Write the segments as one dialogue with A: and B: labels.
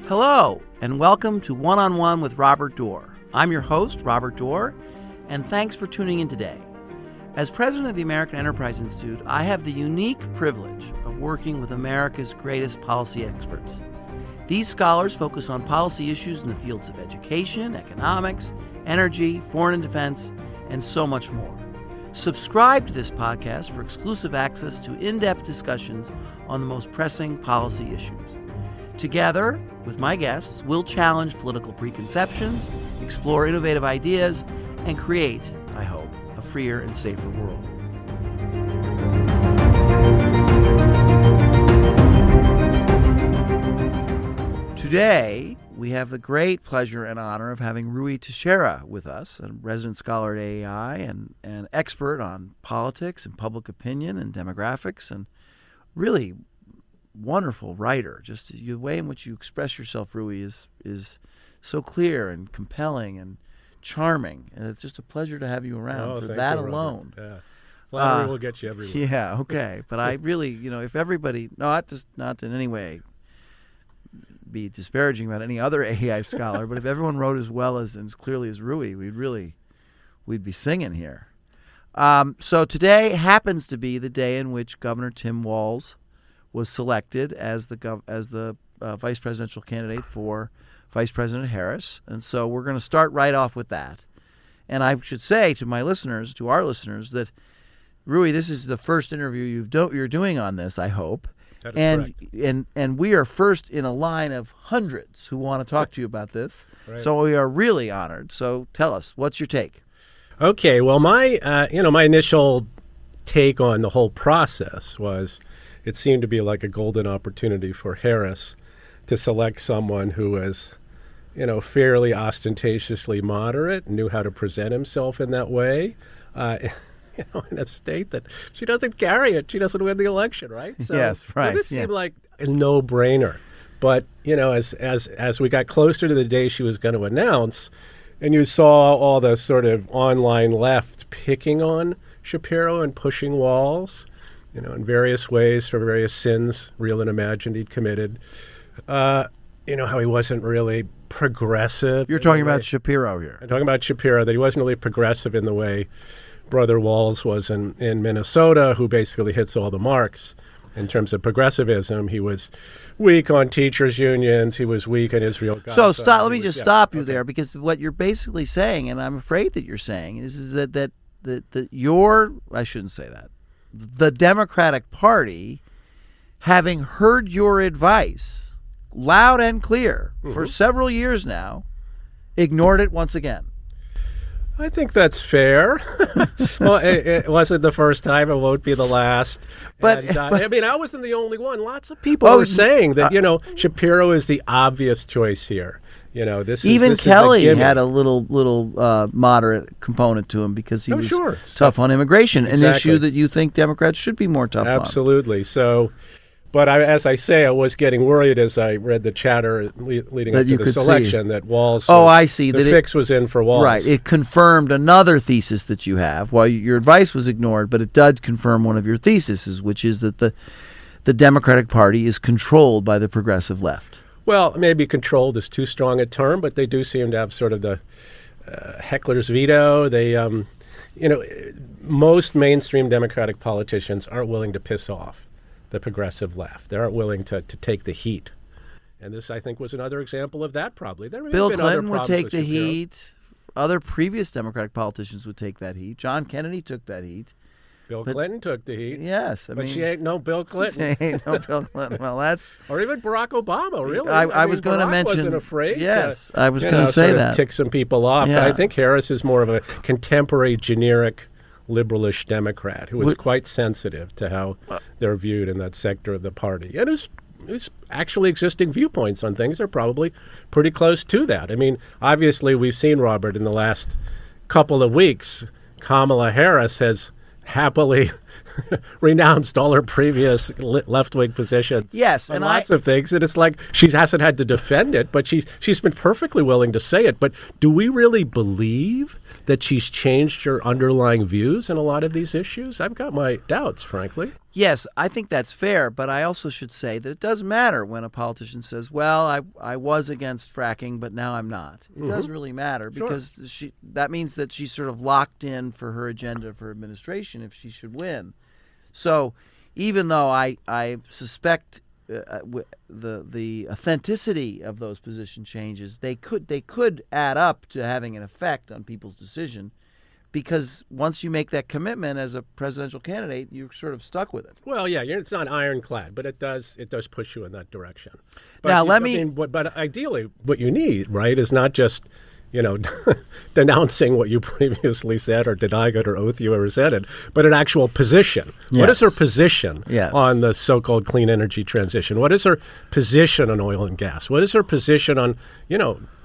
A: Hello, and welcome to One-on-One with Robert Doar. I'm your host, Robert Doar, and thanks for tuning in today. As president of the American Enterprise Institute, I have the unique privilege of working with America's greatest policy experts. These scholars focus on policy issues in the fields of education, economics, energy, foreign and defense, and so much more. Subscribe to this podcast for exclusive access to in-depth discussions on the most pressing policy issues. Together, with my guests, we'll challenge political preconceptions, explore innovative ideas, and create, I hope, a freer and safer world. Today, we have the great pleasure and honor of having Rui Teixeira with us, a resident scholar at AEI and an expert on politics and public opinion and demographics, and really wonderful writer. Just the way in which you express yourself, Rui, is so clear and compelling and charming, and it's just a pleasure to have you around for that alone.
B: Yeah. Flattery will get you everywhere.
A: Yeah, okay. But I really, if everybody, not in any way be disparaging about any other AEI scholar, but if everyone wrote as well as and as clearly as Rui, we'd be singing here. So today happens to be the day in which Governor Tim Walz was selected as the vice presidential candidate for Vice President Harris. And so we're going to start right off with that. And I should say to our listeners, that, Rui, this is the first interview you're doing on this, I hope.
B: That is correct.
A: And we are first in a line of hundreds who want to talk to you about this.
B: Right.
A: So we are really honored. So tell us, what's your take?
B: Okay, well, my initial take on the whole process was it seemed to be like a golden opportunity for Harris to select someone who was, fairly ostentatiously moderate, knew how to present himself in that way, in a state that she doesn't carry it. She doesn't win the election, right? So,
A: yes, right.
B: So this seemed like a no-brainer. But, as we got closer to the day she was going to announce, and you saw all the sort of online left picking on Shapiro and pushing Walz, in various ways for various sins, real and imagined, he'd committed. How he wasn't really progressive.
A: You're talking about Shapiro here.
B: I'm talking about Shapiro, that he wasn't really progressive in the way Brother Walz was in Minnesota, who basically hits all the marks in terms of progressivism. He was weak on teachers' unions. He was weak on Israel.
A: So let me just stop you there, because what you're basically saying, and I'm afraid that you're saying, is that I shouldn't say that. The Democratic Party, having heard your advice loud and clear for several years now, ignored it once again.
B: I think that's fair. Well, it wasn't the first time. It won't be the last. But I wasn't the only one. Lots of people were saying that, Shapiro is the obvious choice here. Even Kelly
A: had a little moderate component to him because he was tough on immigration, an issue that you think Democrats should be more tough on.
B: Absolutely. So, but as I say, I was getting worried as I read the chatter leading up to the selection that Walz.
A: I see.
B: The fix was in for Walz.
A: Right. It confirmed another thesis that you have. While your advice was ignored, but it did confirm one of your theses, which is that the Democratic Party is controlled by the progressive left.
B: Well, maybe controlled is too strong a term, but they do seem to have sort of the heckler's veto. They, most mainstream Democratic politicians aren't willing to piss off the progressive left. They aren't willing to take the heat. And this, I think, was another example of that probably.
A: Bill Clinton would take the heat. Other previous Democratic politicians would take that heat. John Kennedy took that heat.
B: Bill Clinton took the heat.
A: Yes.
B: But she ain't no Bill Clinton.
A: She ain't no Bill Clinton. Well, that's...
B: Or even Barack Obama, really.
A: I was going to mention...
B: wasn't afraid.
A: Yes, I was going to say that.
B: Tick some people off.
A: Yeah.
B: But I think Harris is more of a contemporary, generic, liberalish Democrat who is quite sensitive to how they're viewed in that sector of the party. And his actually existing viewpoints on things are probably pretty close to that. I mean, obviously, we've seen, Robert, in the last couple of weeks, Kamala Harris has happily renounced all her previous left-wing positions.
A: Yes,
B: and lots of things, and it's like she hasn't had to defend it, but she's been perfectly willing to say it. But do we really believe that she's changed her underlying views in a lot of these issues? I've got my doubts, frankly.
A: Yes, I think that's fair, but I also should say that it doesn't matter when a politician says, well, I was against fracking, but now I'm not. It doesn't really matter because that means that she's sort of locked in for her agenda for administration if she should win. So even though I suspect the authenticity of those position changes, they could add up to having an effect on people's decision. Because once you make that commitment as a presidential candidate, you're sort of stuck with it.
B: Well, yeah, it's not ironclad, but it does push you in that direction. But
A: now,
B: but ideally, what you need, right, is not just, denouncing what you previously said or denying it or oath you ever said it, but an actual position. Yes. What is her position on the so-called clean energy transition? What is her position on oil and gas? What is her position on,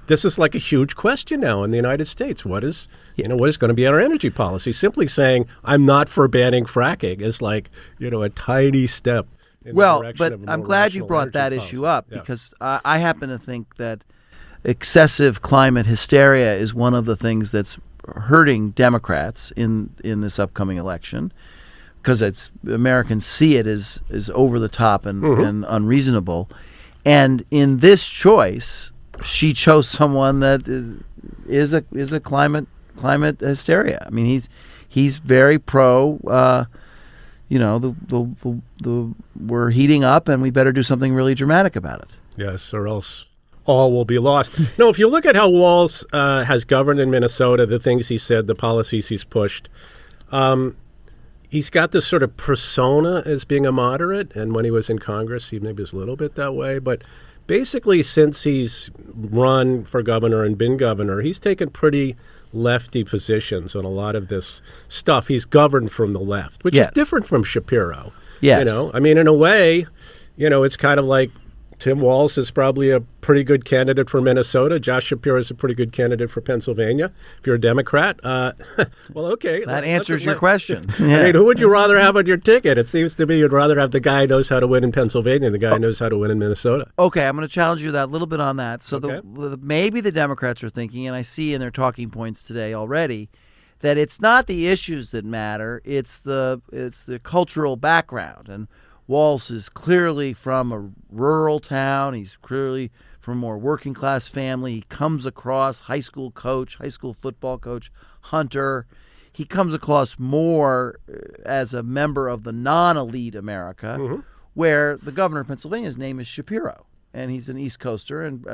B: this is like a huge question now in the United States. What is going to be our energy policy? Simply saying I'm not for banning fracking is like, a tiny step in the direction of a more
A: I'm glad you brought that
B: policy.
A: Issue up because I happen to think that excessive climate hysteria is one of the things that's hurting Democrats in this upcoming election because Americans see it as over the top and unreasonable. And in this choice, she chose someone that is a climate hysteria. I mean, he's very pro. We're heating up, and we better do something really dramatic about it.
B: Yes, or else all will be lost. No, if you look at how Walz has governed in Minnesota, the things he said, the policies he's pushed, he's got this sort of persona as being a moderate, and when he was in Congress, he maybe was a little bit that way, but basically, since he's run for governor and been governor, he's taken pretty lefty positions on a lot of this stuff. He's governed from the left, which is different from Shapiro.
A: Yes.
B: I mean, in a way, it's kind of like Tim Walz is probably a pretty good candidate for Minnesota. Josh Shapiro is a pretty good candidate for Pennsylvania. If you're a Democrat, well, okay.
A: That answers your question.
B: I mean, who would you rather have on your ticket? It seems to me you'd rather have the guy who knows how to win in Pennsylvania than the guy who knows how to win in Minnesota.
A: Okay, I'm going to challenge you that a little bit on that. So maybe the Democrats are thinking, and I see in their talking points today already, that it's not the issues that matter, it's the cultural background. And Walz is clearly from a rural town. He's clearly from a more working class family. He comes across high school football coach, hunter. He comes across more as a member of the non-elite America, where the governor of Pennsylvania's name is Shapiro, and he's an East Coaster, and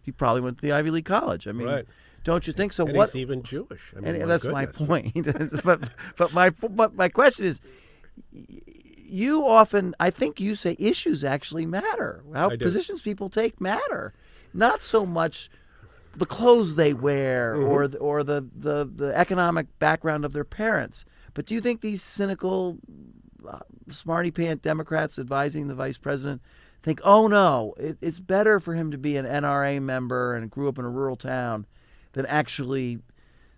A: he probably went to the Ivy League college. I mean, don't you think so?
B: And he's even Jewish. I mean,
A: and that's my point. but my question is, I think you say issues actually matter. How positions people take matter, not so much the clothes they wear or the economic background of their parents. But do you think these cynical, smarty pant Democrats advising the vice president think, oh no, it's better for him to be an NRA member and grew up in a rural town than actually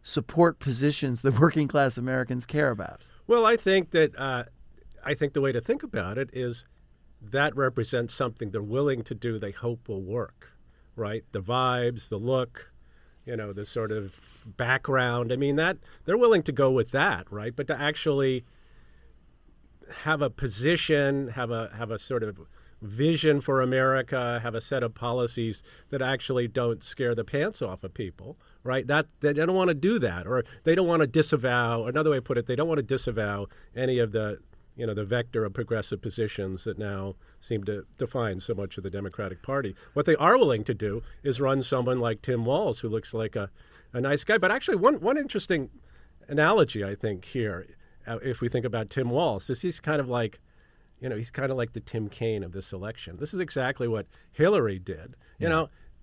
A: support positions that working class Americans care about?
B: Well, I think that. I think the way to think about it is that represents something they're willing to do, they hope will work, right? The vibes, the look, the sort of background. I mean, that they're willing to go with that, right? But to actually have a position, have a sort of vision for America, have a set of policies that actually don't scare the pants off of people, right? That they don't want to do that, or they don't want to disavow. Another way to put it, they don't want to disavow any of the vector of progressive positions that now seem to define so much of the Democratic Party. What they are willing to do is run someone like Tim Walz, who looks like a nice guy. But actually, one interesting analogy, I think, here, if we think about Tim Walz, is he's kind of like the Tim Kaine of this election. This is exactly what Hillary did.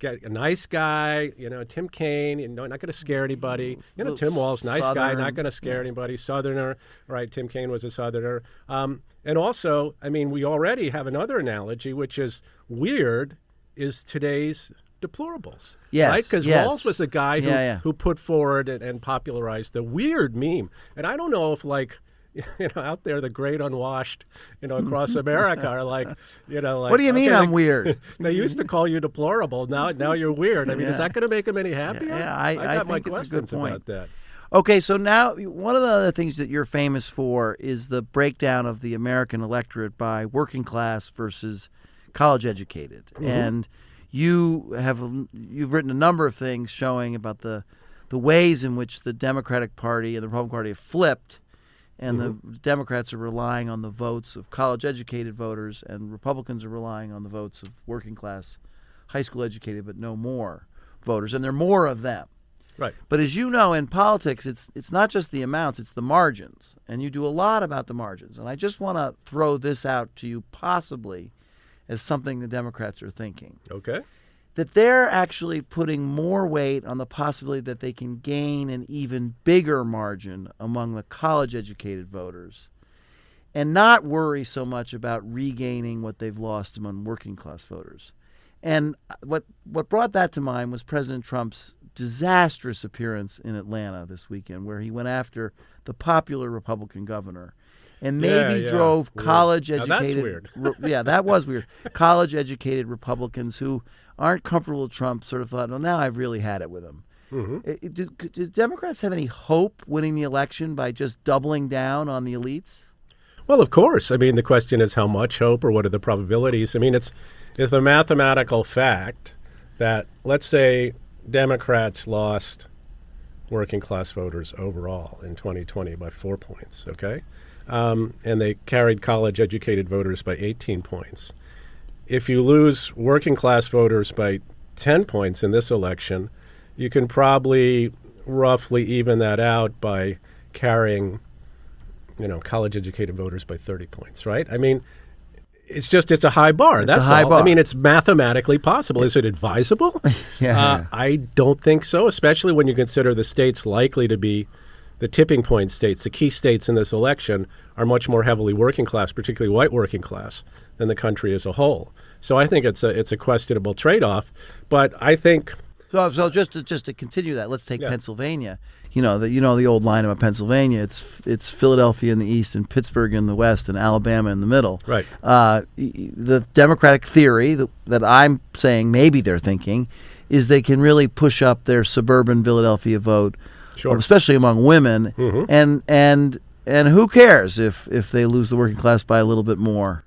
B: Get a nice guy, Tim Kaine, not going to scare anybody. Tim Walz, nice Southern guy, not going to scare anybody. Southerner, right? Tim Kaine was a Southerner. And also, I mean, we already have another analogy, which is weird, is today's deplorables.
A: Yes,
B: right? Because Walz was a guy who put forward and popularized the weird meme. And I don't know if, out there, the great unwashed, across America are like,
A: what do you mean I'm weird?
B: They used to call you deplorable. Now you're weird. I mean, is that going to make them any happier?
A: I
B: got my
A: think it's a good
B: questions
A: point
B: about that.
A: Okay, so now one of the other things that you're famous for is the breakdown of the American electorate by working class versus college educated. And you've written a number of things showing about the ways in which the Democratic Party and the Republican Party have flipped, and the Democrats are relying on the votes of college educated voters, and Republicans are relying on the votes of working class, high school educated but no more voters, and there are more of them.
B: Right.
A: But as you know, in politics, it's not just the amounts, it's the margins. And you do a lot about the margins. And I just want to throw this out to you possibly as something the Democrats are thinking.
B: Okay.
A: That they're actually putting more weight on the possibility that they can gain an even bigger margin among the college-educated voters and not worry so much about regaining what they've lost among working-class voters. And what brought that to mind was President Trump's disastrous appearance in Atlanta this weekend, where he went after the popular Republican governor and maybe drove college-educated.
B: Now that's weird.
A: Yeah, that was weird. College-educated Republicans who aren't comfortable with Trump sort of thought, well, now I've really had it with him. Do Democrats have any hope winning the election by just doubling down on the elites?
B: Well, of course. I mean, the question is how much hope or what are the probabilities? I mean, it's a mathematical fact that, let's say, Democrats lost working class voters overall in 2020 by 4 points, okay? And they carried college educated voters by 18 points. If you lose working class voters by 10 points in this election, you can probably roughly even that out by carrying, college educated voters by 30 points, right? I mean, it's a high bar. That's a high bar. I mean, it's mathematically possible. Is it advisable? I don't think so, especially when you consider the states likely to be the tipping point states. The key states in this election are much more heavily working class, particularly white working class, than the country as a whole. So I think it's a questionable trade-off. But I think
A: so. Just to continue that, let's take Pennsylvania. The old line about Pennsylvania. It's Philadelphia in the east and Pittsburgh in the west and Alabama in the middle.
B: Right.
A: The Democratic theory that I'm saying maybe they're thinking is they can really push up their suburban Philadelphia vote, especially among women. And who cares if they lose the working class by a little bit more?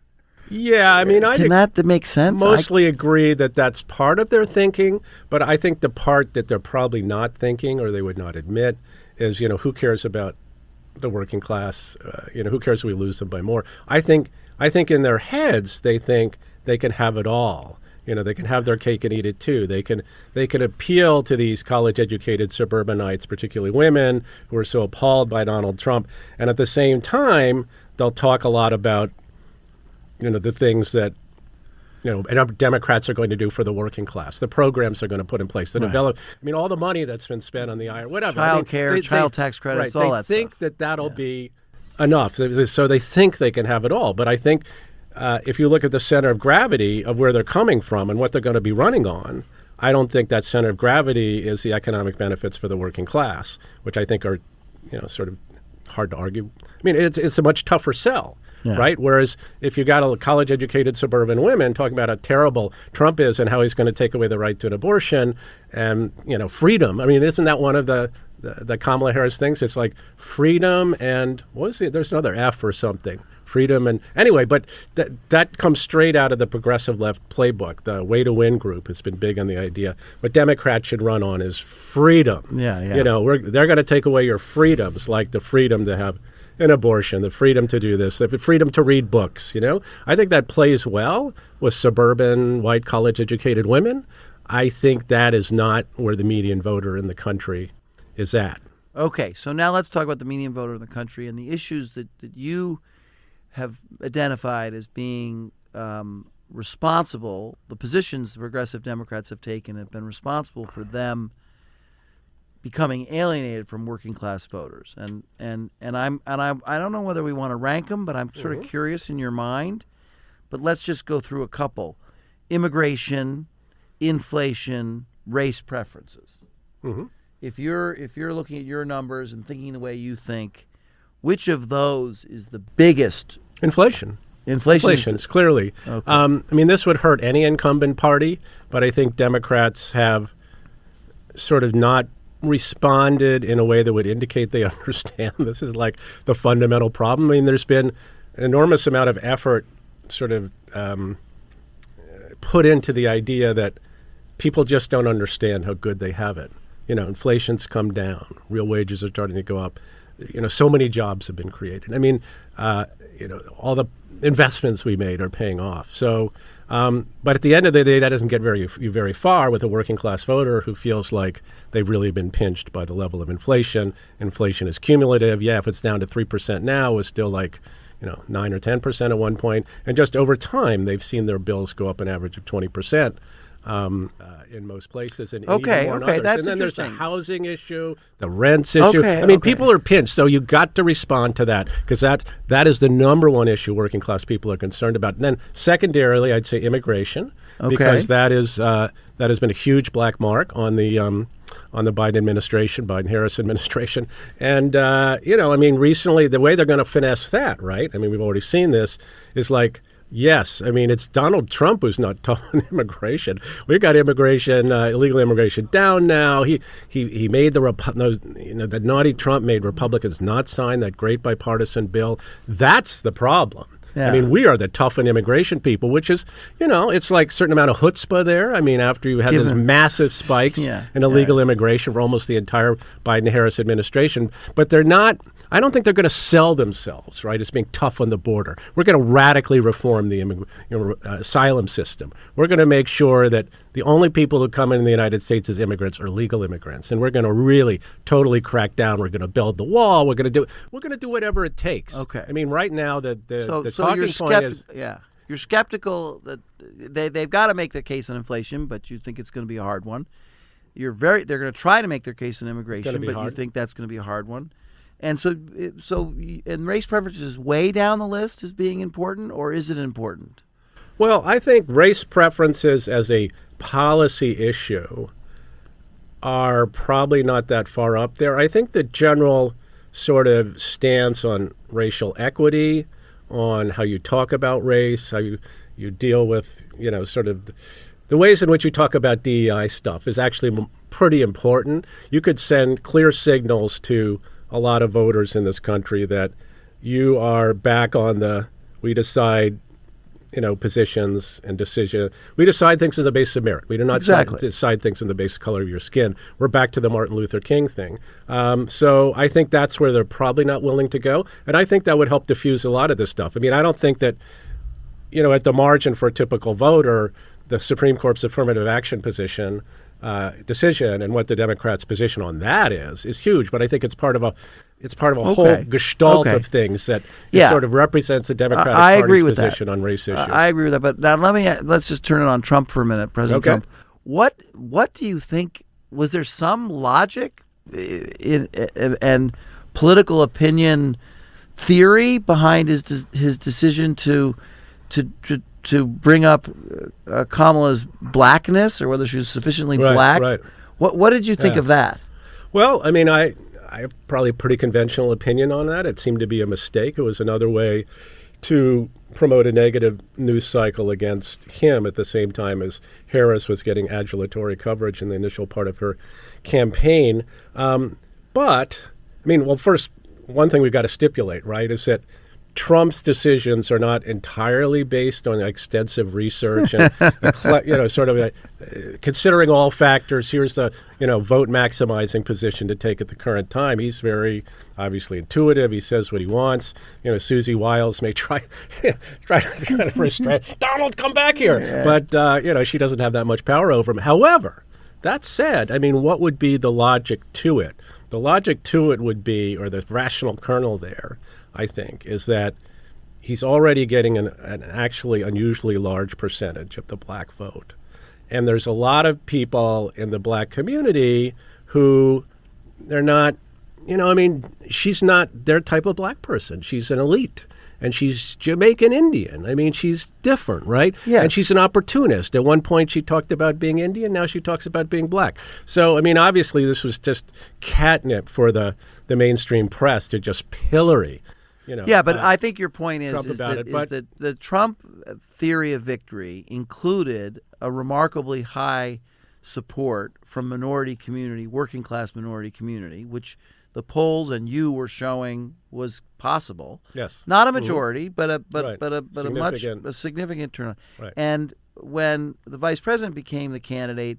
B: Yeah, I mean,
A: that make sense?
B: Mostly agree that that's part of their thinking, but I think the part that they're probably not thinking or they would not admit is, who cares about the working class? Who cares if we lose them by more? I think in their heads they think they can have it all. They can have their cake and eat it too. They can appeal to these college-educated suburbanites, particularly women, who are so appalled by Donald Trump, and at the same time they'll talk a lot about the things that, Democrats are going to do for the working class, the programs they're going to put in place, develop. I mean, all the money that's been spent on the IRS, whatever.
A: Child care, child tax credits, all that stuff.
B: They think that'll be enough. So they think they can have it all. But I think if you look at the center of gravity of where they're coming from and what they're going to be running on, I don't think that center of gravity is the economic benefits for the working class, which I think are, sort of hard to argue. I mean, it's a much tougher sell. Yeah. Right. Whereas if you got a college-educated suburban women talking about how terrible Trump is and how he's going to take away the right to an abortion and, freedom. I mean, isn't that one of the Kamala Harris things? It's like freedom and there's another F or something. Freedom and anyway, but that comes straight out of the progressive left playbook. The Way to Win group has been big on the idea. What Democrats should run on is freedom.
A: Yeah.
B: They're going to take away your freedoms, like the freedom to have an abortion, the freedom to do this, the freedom to read books, I think that plays well with suburban, white, college-educated women. I think that is not where the median voter in the country is at.
A: Okay, so now let's talk about the median voter in the country and the issues that you have identified as being responsible. The positions the progressive Democrats have taken have been responsible for them becoming alienated from working class voters, and I don't know whether we want to rank them, but I'm sort of curious in your mind. But let's just go through a couple: immigration, inflation, race preferences. If you're looking at your numbers and thinking the way you think, which of those is the biggest?
B: Inflation is clearly. Okay. I mean, this would hurt any incumbent party, but I think Democrats have sort of not responded in a way that would indicate they understand this is like the fundamental problem. I mean, there's been an enormous amount of effort sort of put into the idea that people just don't understand how good they have it. You know, inflation's come down, real wages are starting to go up. You know, so many jobs have been created. I mean, you know, all the investments we made are paying off. So, but at the end of the day, that doesn't get very far with a working class voter who feels like they've really been pinched by the level of inflation. Inflation is cumulative. Yeah, if it's down to 3% now, it's still like, you know, 9 or 10% at one point. And just over time, they've seen their bills go up an average of 20%. In most places, and even more in others.
A: That's
B: and then there's the
A: interesting.
B: housing issue, the rents issue. I mean, people are pinched, so you've got to respond to that because that is the number one issue working class people are concerned about. And then secondarily, I'd say immigration, because that has been a huge black mark on the Biden administration, Biden-Harris administration. And, you know, I mean, recently, the way they're going to finesse that, right? I mean, we've already seen this, is like, yes, I mean, it's Donald Trump who's not tough on immigration. We've got immigration, illegal immigration down now. He made the naughty Trump made Republicans not sign that great bipartisan bill. That's the problem. Yeah. I mean, we are the tough on immigration people, which is, you know, it's like a certain amount of chutzpah there. I mean, after you had those massive spikes in illegal immigration for almost the entire Biden-Harris administration. But they're not, I don't think they're going to sell themselves, right, as being tough on the border. We're going to radically reform the asylum system. We're going to make sure that the only people who come in the United States as immigrants are legal immigrants. And we're going to really totally crack down. We're going to build the wall. We're going to do whatever it takes.
A: Okay.
B: I mean, right now, the
A: you're
B: talking point is...
A: Yeah. You're skeptical that they've got to make their case on inflation, but you think it's going to be a hard one. They're going to try to make their case on immigration, but you think that's going to be a hard one. And and race preferences is way down the list as being important, or is it important?
B: Well, I think race preferences as a policy issue are probably not that far up there. I think the general sort of stance on racial equity, on how you talk about race, how you deal with, you know, sort of the ways in which you talk about DEI stuff is actually pretty important. You could send clear signals to a lot of voters in this country that you are back on the we decide, you know, positions and decision. We decide things on the basis of merit. We do not decide things on the basis of color of your skin. We're back to the Martin Luther King thing. So I think that's where they're probably not willing to go. And I think that would help diffuse a lot of this stuff. I mean, I don't think that, you know, at the margin for a typical voter, the Supreme Court's affirmative action decision and what the Democrats' position on that is huge. But I think it's part of a whole gestalt of things that sort of represents the Democratic Party's position on race issues.
A: I agree with that. But now let's just turn it on Trump for a minute, President Trump. What do you think? Was there some logic and political opinion theory behind his decision to bring up Kamala's blackness, or whether she was sufficiently black? Right. What did you think of that?
B: Well, I mean, I have probably a pretty conventional opinion on that. It seemed to be a mistake. It was another way to promote a negative news cycle against him at the same time as Harris was getting adulatory coverage in the initial part of her campaign. But, I mean, well, first, one thing we've got to stipulate, right, is that Trump's decisions are not entirely based on extensive research and, sort of considering all factors. Here's the, vote maximizing position to take at the current time. He's very obviously intuitive. He says what he wants. Susie Wiles may try to restrain Donald, come back here. Yeah. But, she doesn't have that much power over him. However, that said, I mean, what would be the logic to it? The logic to it would be, or the rational kernel there, I think, is that he's already getting an actually unusually large percentage of the black vote. And there's a lot of people in the black community who they're not, she's not their type of black person. She's an elite. And she's Jamaican Indian. I mean, she's different, right? Yes. And she's an opportunist. At one point, she talked about being Indian. Now she talks about being black. So, I mean, obviously, this was just catnip for the mainstream press to just pillory.
A: But I think your point is that the Trump theory of victory included a remarkably high support from minority community, working class minority community, which the polls and you were showing was possible.
B: Yes.
A: Not a majority, but a significant turnout.
B: Right.
A: And when the vice president became the candidate,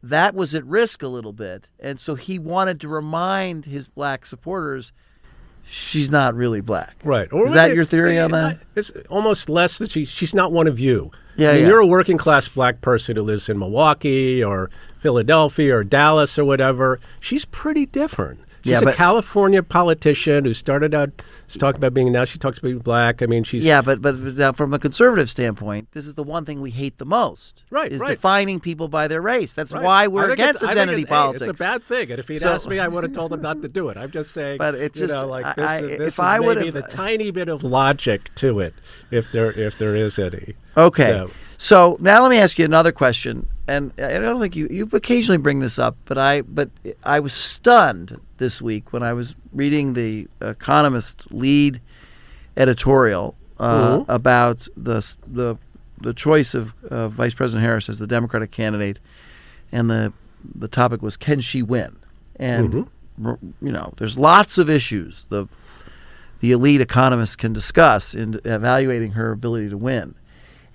A: that was at risk a little bit. And so he wanted to remind his black supporters she's not really black.
B: Right.
A: Is that your theory on that?
B: It's almost less that she's not one of you.
A: Yeah,
B: I mean, you're a working class black person who lives in Milwaukee or Philadelphia or Dallas or whatever. She's pretty different. She's a California politician who started out talking about now she talks about being black. I mean, she's...
A: Yeah, but now from a conservative standpoint, this is the one thing we hate the most.
B: Right,
A: is defining people by their race. That's why we're against identity politics.
B: It's a bad thing. And if he'd asked me, I would have told him not to do it. I'm just saying,
A: but it's just,
B: this is maybe the tiny bit of logic to it, if there is any.
A: Okay. So now let me ask you another question, and I don't think you occasionally bring this up, but I was stunned this week when I was reading the Economist lead editorial about the choice of Vice President Harris as the Democratic candidate, and the topic was, can she win? And there's lots of issues the elite economists can discuss in evaluating her ability to win.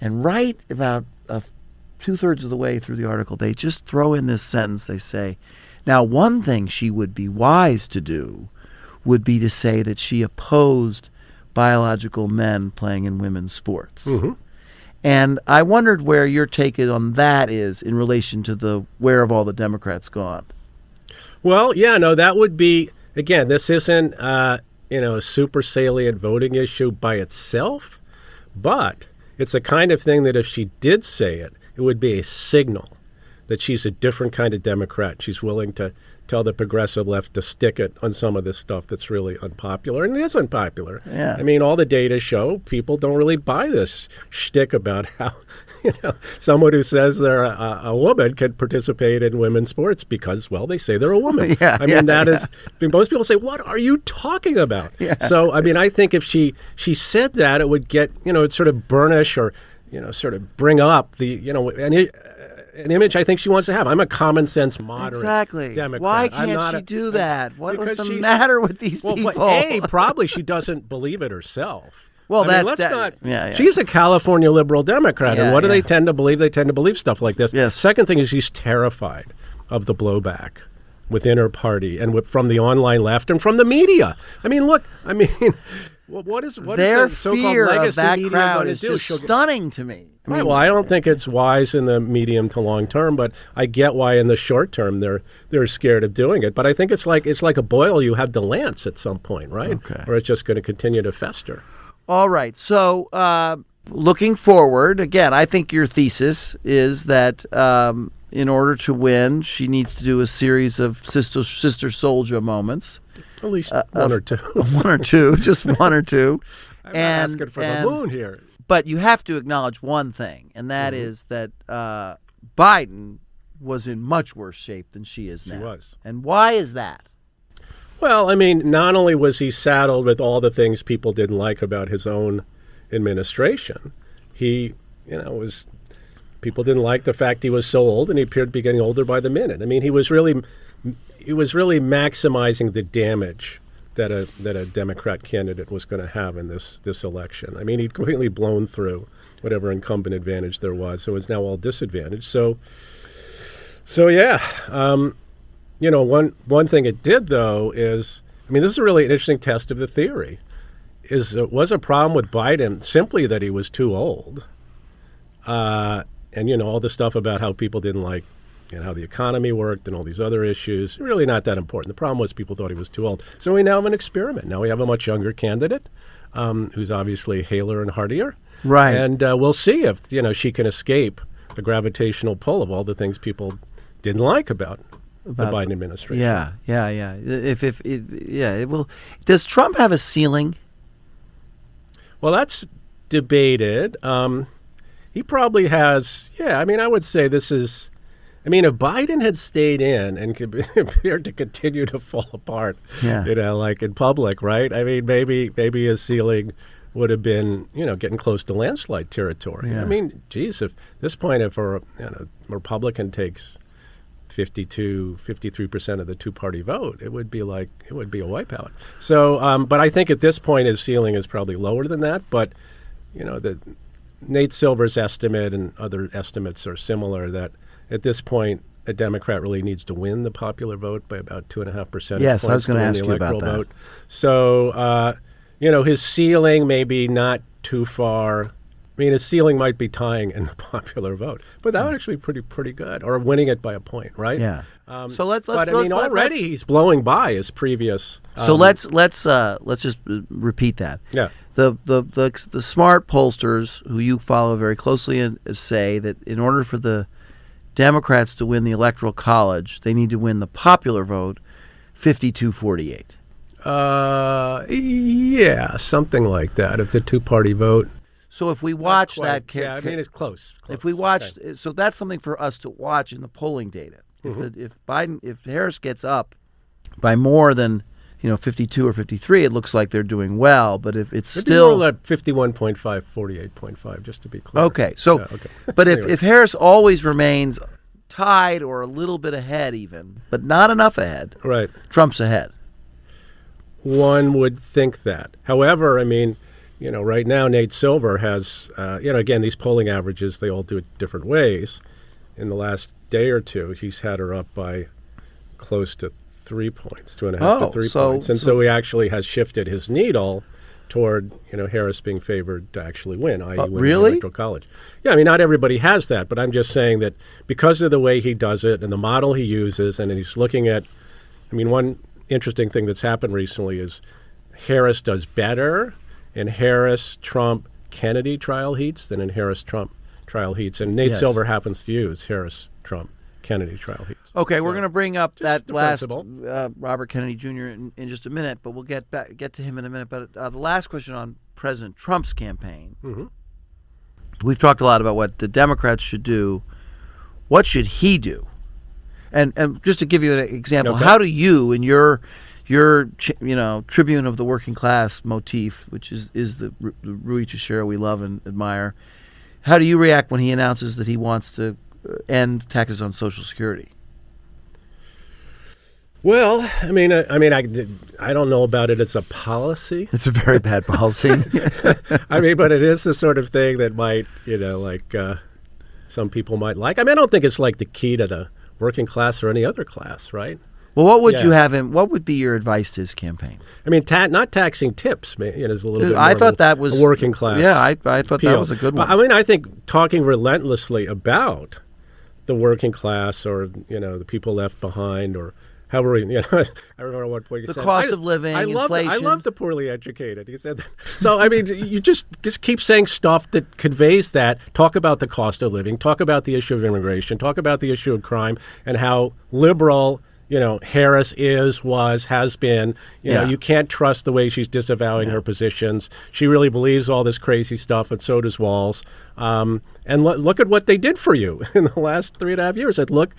A: And right about 2/3 of the way through the article, they just throw in this sentence. They say, now, one thing she would be wise to do would be to say that she opposed biological men playing in women's sports. And I wondered where your take on that is in relation to where have all the Democrats gone?
B: Well, yeah, no, that would be, again, this isn't a super salient voting issue by itself, but it's the kind of thing that if she did say it, it would be a signal that she's a different kind of Democrat. She's willing to tell the progressive left to stick it on some of this stuff that's really unpopular. And it is unpopular.
A: Yeah.
B: I mean, all the data show people don't really buy this shtick about how someone who says they're a woman can participate in women's sports because, well, they say they're a woman. Most people say, what are you talking about? Yeah. So, I mean, I think if she said that, it would get, it'd sort of burnish or, sort of bring up the, an image I think she wants to have. I'm a common sense moderate Democrat.
A: Why can't she do that? What's the matter with these people?
B: Probably she doesn't believe it herself.
A: Well,
B: She's a California liberal Democrat, and what do they tend to believe? They tend to believe stuff like this.
A: Yes.
B: Second thing is she's terrified of the blowback within her party and from the online left and from the media. I mean, look, what is
A: their
B: the so-called
A: fear
B: legacy
A: of that
B: media
A: crowd
B: going
A: is
B: to do?
A: just stunning to me.
B: Right. Well, I don't think it's wise in the medium to long term, but I get why in the short term they're scared of doing it. But I think it's like a boil you have to lance at some point, right?
A: Okay.
B: Or it's just going to continue to fester.
A: All right. So looking forward, again, I think your thesis is that in order to win, she needs to do a series of sister soldier moments.
B: At least one or two.
A: One or two, just one or two.
B: I'm not asking for the moon here.
A: But you have to acknowledge one thing, and that is that Biden was in much worse shape than she is now.
B: She was.
A: And why is that?
B: Well, I mean, not only was he saddled with all the things people didn't like about his own administration, he, people didn't like the fact he was so old, and he appeared to be getting older by the minute. I mean, he was really maximizing the damage that a Democrat candidate was going to have in this election. I mean, he'd completely blown through whatever incumbent advantage there was, so it's now all disadvantage. So yeah, one thing it did though is, I mean, this is really an interesting test of the theory. Was a problem with Biden simply that he was too old, and all the stuff about how people didn't like and how the economy worked and all these other issues, really not that important. The problem was people thought he was too old. So we now have an experiment. Now we have a much younger candidate who's obviously haler and heartier.
A: Right.
B: And we'll see if, she can escape the gravitational pull of all the things people didn't like about the Biden administration.
A: Yeah. It will. Does Trump have a ceiling?
B: Well, that's debated. He probably has, I would say this is, if Biden had stayed in and appeared to continue to fall apart, like in public, right? I mean, maybe his ceiling would have been, getting close to landslide territory. Yeah. I mean, geez, if a Republican takes 53% of the two-party vote, it would be a wipeout. So, but I think at this point his ceiling is probably lower than that. But, Nate Silver's estimate and other estimates are similar that at this point a Democrat really needs to win the popular vote by about 2.5%.
A: Yes, I was going to ask you about that.
B: Vote. So, his ceiling may be not too far. I mean, his ceiling might be tying in the popular vote, but that would actually be pretty good, or winning it by a point, right?
A: Yeah. So let's.
B: But already he's blowing by his previous.
A: So let's just repeat that.
B: Yeah.
A: The smart pollsters who you follow very closely say that in order for the Democrats to win the Electoral College, they need to win the popular vote 52-48.
B: Yeah, something like that. It's a two-party vote.
A: So if we watch that,
B: yeah, I mean it's close.
A: If we watch, so that's something for us to watch in the polling data. If Harris gets up by more than 52 or 53, it looks like they're doing well. But if it's still
B: like 51.5, 48.5, just to be clear.
A: Okay, so
B: okay.
A: But if Harris always remains tied or a little bit ahead, even, but not enough ahead,
B: right,
A: Trump's ahead.
B: One would think that. However, I mean, right now Nate Silver has, again, these polling averages, they all do it different ways. In the last day or two, he's had her up by close to 3 points, 2.5 to 3 points. And so he actually has shifted his needle toward, Harris being favored to actually win, i.e. win the Electoral College. Yeah, I mean, not everybody has that, but I'm just saying that because of the way he does it and the model he uses, and he's looking at, one interesting thing that's happened recently is Harris does better in Harris-Trump-Kennedy trial heats than in Harris-Trump trial heats. And Nate Silver happens to use Harris-Trump-Kennedy trial heats.
A: Okay, we're going to bring up that last Robert Kennedy Jr. in just a minute, but we'll get to him in a minute. But the last question on President Trump's campaign. Mm-hmm. We've talked a lot about what the Democrats should do. What should he do? And just to give you an example, how do you, in your Tribune of the Working Class motif, which is the Rui Teixeira we love and admire, how do you react when he announces that he wants to end taxes on Social Security?
B: Well, I don't know about it as a policy.
A: It's a very bad policy.
B: But it is the sort of thing that might, some people might like. I don't think it's like the key to the working class or any other class, right?
A: Well, what would you have him? What would be your advice to his campaign?
B: Not taxing tips is a little bit.
A: I thought that was
B: a working class.
A: Yeah, I thought that was a good one.
B: But, I think talking relentlessly about the working class or the people left behind or however, I remember one point you said.
A: The cost of living, inflation.
B: I love the poorly educated. He said that. So, you just keep saying stuff that conveys that. Talk about the cost of living. Talk about the issue of immigration. Talk about the issue of crime and how liberal, Harris has been. You can't trust the way she's disavowing her positions. She really believes all this crazy stuff, and so does Walz. And look at what they did for you in the last 3.5 years. And look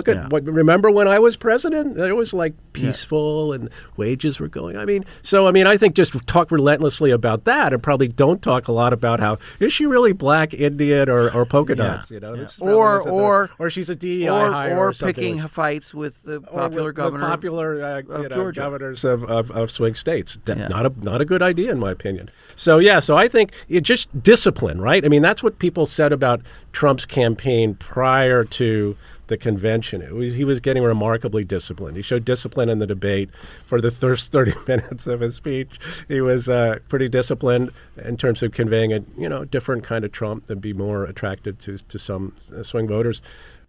B: at what. Remember when I was president? It was like peaceful and wages were going. I think just talk relentlessly about that, and probably don't talk a lot about how is she really black, Indian, or polka dots? Or she's a DEI hire,
A: or picking fights with the popular governor,
B: of Georgia, governors of swing states.
A: Yeah.
B: Not a good idea in my opinion. So I think it's just discipline, right? That's what people said about Trump's campaign prior to the convention. He was getting remarkably disciplined. He showed discipline in the debate. For the first 30 minutes of his speech, he was pretty disciplined in terms of conveying a different kind of Trump that would be more attractive to some swing voters.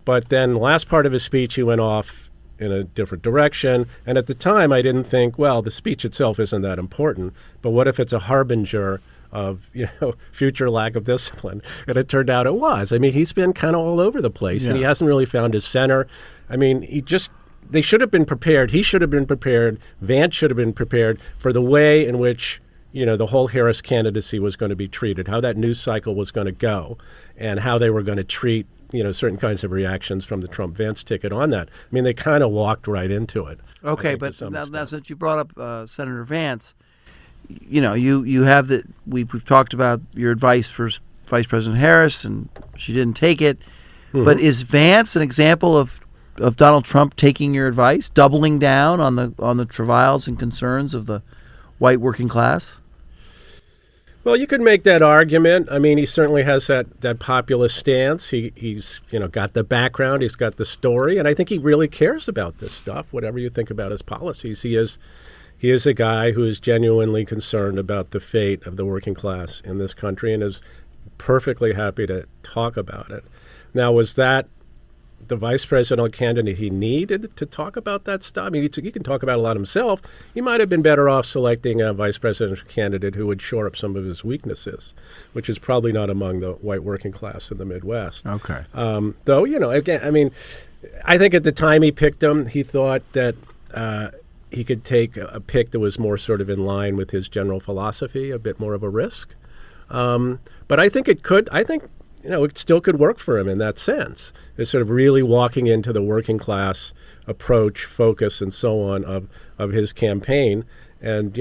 B: But then the last part of his speech, he went off in a different direction. And at the time, I didn't think, well, the speech itself isn't that important. But what if it's a harbinger of future lack of discipline? And it turned out it was. He's been kind of all over the place, and he hasn't really found his center. They should have been prepared. He should have been prepared. Vance should have been prepared for the way in which the whole Harris candidacy was going to be treated, how that news cycle was going to go, and how they were going to treat certain kinds of reactions from the Trump-Vance ticket on that. They kind of walked right into it.
A: Okay, but now since you brought up Senator Vance, you have we've talked about your advice for Vice President Harris, and she didn't take it. Mm-hmm. But is Vance an example of Donald Trump taking your advice, doubling down on the travails and concerns of the white working class?
B: Well, you could make that argument. I mean, he certainly has that populist stance. He's got the background, he's got the story, and I think he really cares about this stuff. Whatever you think about his policies, he is a guy who is genuinely concerned about the fate of the working class in this country and is perfectly happy to talk about it. Now, was that the vice presidential candidate he needed to talk about that stuff? I mean, he can talk about a lot himself. He might have been better off selecting a vice presidential candidate who would shore up some of his weaknesses, which is probably not among the white working class in the Midwest.
A: Okay.
B: Though, again, I mean, I think at the time he picked him, he thought that he could take a pick that was more sort of in line with his general philosophy, a bit more of a risk. But I think it still could work for him in that sense. It's sort of really walking into the working class approach, focus, and so on of his campaign. And,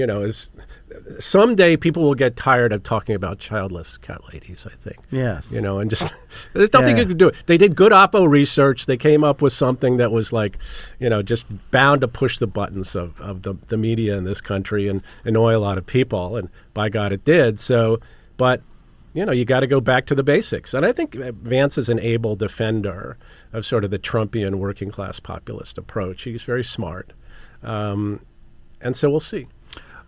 B: someday people will get tired of talking about childless cat ladies, I think.
A: Yes.
B: And just, there's nothing you can do. They did good Oppo research. They came up with something that was like, just bound to push the buttons of the media in this country and annoy a lot of people. And by God, it did. So, but you got to go back to the basics. And I think Vance is an able defender of sort of the Trumpian working class populist approach. He's very smart. And so we'll see.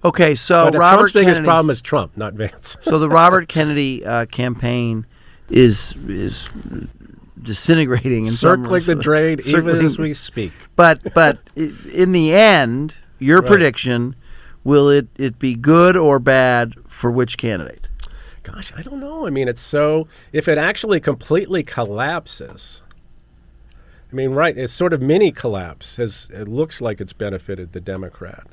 A: Okay, so
B: but
A: Robert
B: Trump's
A: Kennedy,
B: biggest problem is Trump, not Vance.
A: So the Robert Kennedy campaign is disintegrating in
B: circling the drain even as we speak.
A: But in the end, your prediction, will it be good or bad for which candidate?
B: Gosh, I don't know. I mean, if it actually completely collapses, it's sort of mini collapse. It looks like it's benefited the Democrat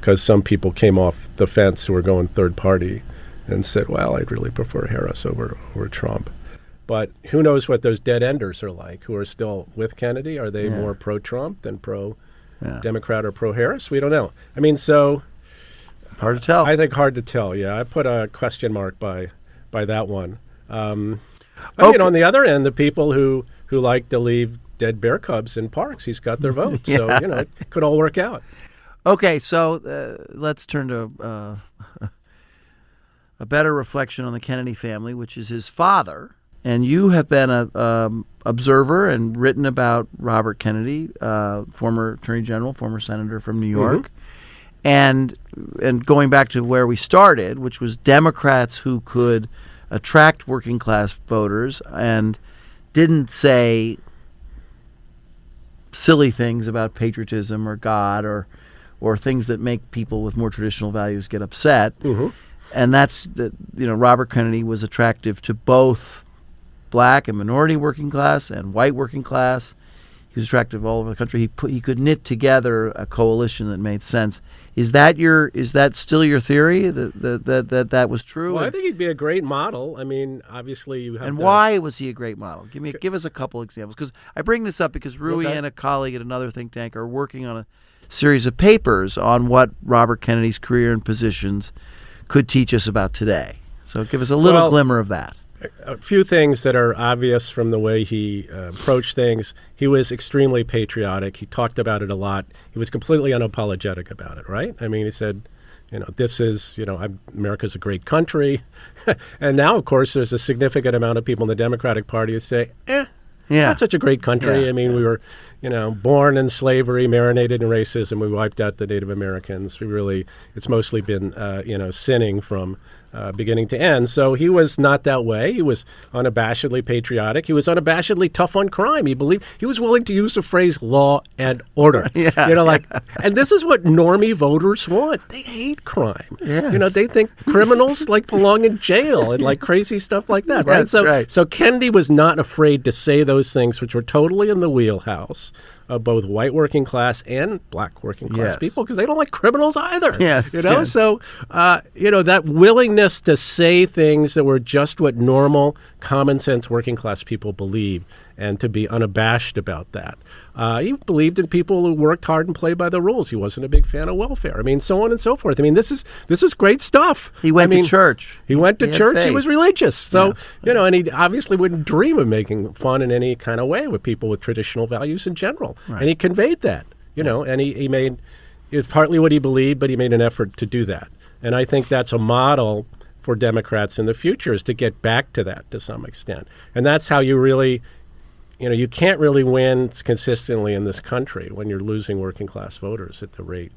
B: because some people came off the fence who were going third party and said, well, I'd really prefer Harris over Trump. But who knows what those dead enders are like who are still with Kennedy? Are they more pro-Trump than pro-Democrat or pro-Harris? We don't know.
A: Hard to tell.
B: I think hard to tell, yeah. I put a question mark by that one. On the other end, the people who like to leave dead bear cubs in parks, he's got their votes. So, it could all work out. Okay, so let's turn to a better reflection on the Kennedy family, which is his father. And you have been an observer and written about Robert Kennedy, former Attorney General, former Senator from New York. Mm-hmm. And going back to where we started, which was Democrats who could attract working class voters and didn't say silly things about patriotism or God or things that make people with more traditional values get upset. Mm-hmm. And that's Robert Kennedy was attractive to both black and minority working class and white working class. He was attractive all over the country. He could knit together a coalition that made sense. Is that still your theory that was true? Well, I think he'd be a great model. Obviously you have.
A: And why was he a great model? Give us a couple examples. Because I bring this up because Rui and a colleague at another think tank are working on a series of papers on what Robert Kennedy's career and positions could teach us about today. So give us a little glimmer of that.
B: A few things that are obvious from the way he approached things. He was extremely patriotic. He talked about it a lot. He was completely unapologetic about it, right? He said, this is, America's a great country. And now, of course, there's a significant amount of people in the Democratic Party who say, not such a great country. We were, born in slavery, marinated in racism. We wiped out the Native Americans. It's mostly been, sinning from beginning to end. So he was not that way. He was unabashedly patriotic. He was unabashedly tough on crime. He was willing to use the phrase law and order. And this is what normie voters want. They hate crime.
A: Yes.
B: They think criminals belong in jail and crazy stuff like that. Right? So Kennedy was not afraid to say those things which were totally in the wheelhouse of both white working class and black working class people, because they don't like criminals either. So that willingness to say things that were just what normal, common sense working class people believe, and to be unabashed about that. He believed in people who worked hard and played by the rules. He wasn't a big fan of welfare. So on and so forth. This is great stuff.
A: He went to church.
B: He went to church. He was religious. So, and he obviously wouldn't dream of making fun in any kind of way with people with traditional values in general. people.
A: Right.
B: And he conveyed that, and he made it was partly what he believed, but he made an effort to do that. And I think that's a model for Democrats in the future, is to get back to that to some extent. And that's how you really, you can't really win consistently in this country when you're losing working class voters at the rate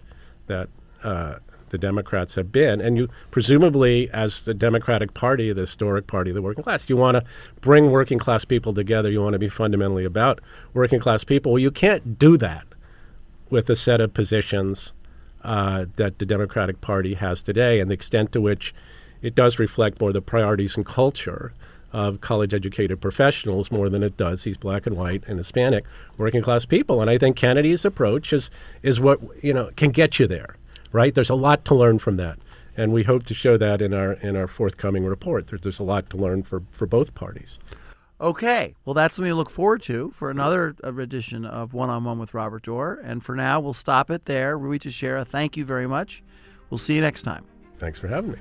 B: that the Democrats have been. And you presumably, as the Democratic Party, the historic party of the working class, you want to bring working class people together. You want to be fundamentally about working class people. Well, you can't do that with a set of positions that the Democratic Party has today, and the extent to which it does reflect more the priorities and culture of college-educated professionals more than it does these black and white and Hispanic working class people. And I think Kennedy's approach is what can get you there, right? There's a lot to learn from that, and we hope to show that in our forthcoming report. There's a lot to learn for both parties.
A: Okay, well, that's something to look forward to for another edition of One-on-One with Robert Doar. And for now, we'll stop it there. Rui Teixeira, thank you very much. We'll see you next time.
B: Thanks for having me.